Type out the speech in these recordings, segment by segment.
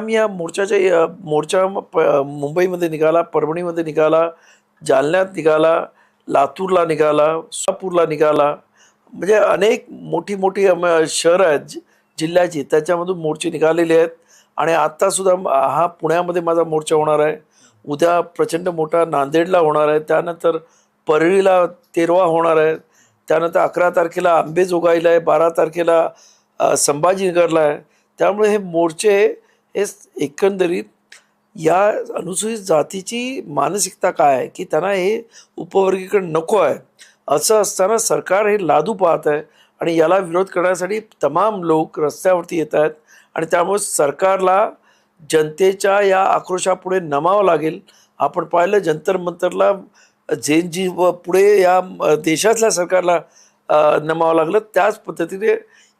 आम्ही या मोर्चा मुंबईमध्ये निघाला, परभणीमध्ये निघाला, जालन्यात निघाला, लातूरला निघाला, सोलापूरला निघाला. म्हणजे अनेक मोठी-मोठी शहरं आहेत जिल्ह्याची, त्याच्यामधून मोर्चे निघालेले आहेत. आणि आत्तासुद्धा हा पुण्यामध्ये माझा मोर्चा होणार आहे. उद्या प्रचंड मोठा नांदेडला होणार आहे. त्यानंतर परळीला 13वा होणार आहे. त्यानंतर 11 तारखेला अंबेजोगाईला आहे, 12 तारखेला संभाजीनगरला आहे. त्यामुळे हे मोर्चे हे एकंदरीत या अनुसूचित जातीची मानसिकता काय आहे की त्यांना हे उपवर्गीकरण नको आहे. असं असताना सरकार हे लादू पाहत आहे आणि याला विरोध करण्यासाठी तमाम लोक रस्त्यावरती येत आहेत. आणि त्यामुळे सरकारला जनतेच्या या आक्रोशापुढे नमावं लागेल. आपण पाहिलं जंतर मंतरला जेनजी व पुढे या देशातल्या सरकारला नमावं लागलं. त्याच पद्धतीने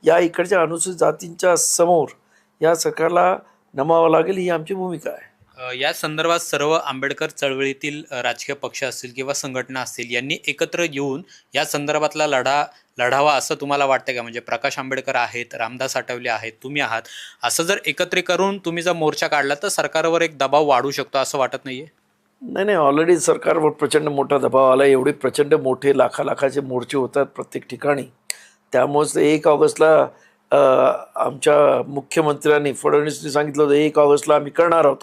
या इकडच्या अनुसूचित जातींच्या समोर या सरकारला नमावं लागेल, ही आमची भूमिका आहे. या संदर्भात सर्व आंबेडकर चळवळीतील राजकीय पक्ष असतील किंवा संघटना असतील यांनी एकत्र येऊन या संदर्भातला लढा लढावा असं तुम्हाला वाटतं का? म्हणजे प्रकाश आंबेडकर आहेत, रामदास आठवले आहेत, तुम्ही आहात, असं जर एकत्र करून तुम्ही जर मोर्चा काढला तर सरकारवर एक दबाव वाढू शकतो असं वाटत नाहीये? नाही, ऑलरेडी सरकारवर प्रचंड मोठा दबाव आला. एवढे प्रचंड मोठे लाखाचे मोर्चे होतात प्रत्येक ठिकाणी. त्यामुळेच 1 ऑगस्टला आमच्या मुख्यमंत्र्यांनी फडणवीसनी सांगितलं होतं 1 ऑगस्टला आम्ही करणार आहोत.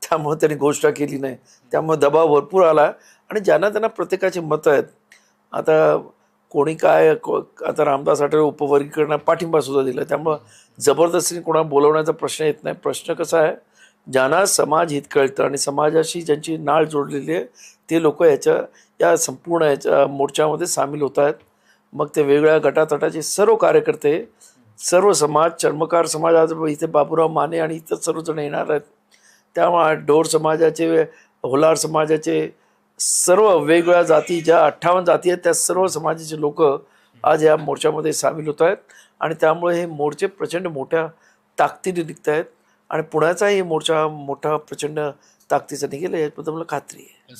त्यामुळे त्यांनी घोषणा केली नाही. त्यामुळे दबाव भरपूर आला आणि ज्यांना त्यांना प्रत्येकाची मतं आहेत. आता कोणी काय आता रामदास आठवले उपवर्गीकरणात पाठिंबा सुद्धा दिला. त्यामुळं जबरदस्तीने कोणाला बोलवण्याचा प्रश्न येत नाही. प्रश्न कसा आहे, ज्यांना समाज हित कळतं आणि समाजाशी ज्यांची नाळ जोडलेली आहे ते लोक या संपूर्ण मोर्चामध्ये सामील होत आहेत. मग ते वेगवेगळ्या गटातटाचे सर्व कार्यकर्ते, सर्व समाज, चर्मकार समाज, आज इथे बाबूराव माने आणि इतर सर्वजण येणार आहेत. त्यामुळे ढोर समाजाचे, होलार समाजाचे, सर्व वेगवेगळ्या जाती, ज्या 58 जाती आहेत त्या सर्व समाजाचे लोक आज या मोर्चामध्ये सामील होत आहेत. आणि त्यामुळे हे मोर्चे प्रचंड मोठ्या ताकदीने निघत आहेत आणि पुण्याचाही मोर्चा मोठा प्रचंड ताकदीचा निघेल याबद्दल मला खात्री आहे.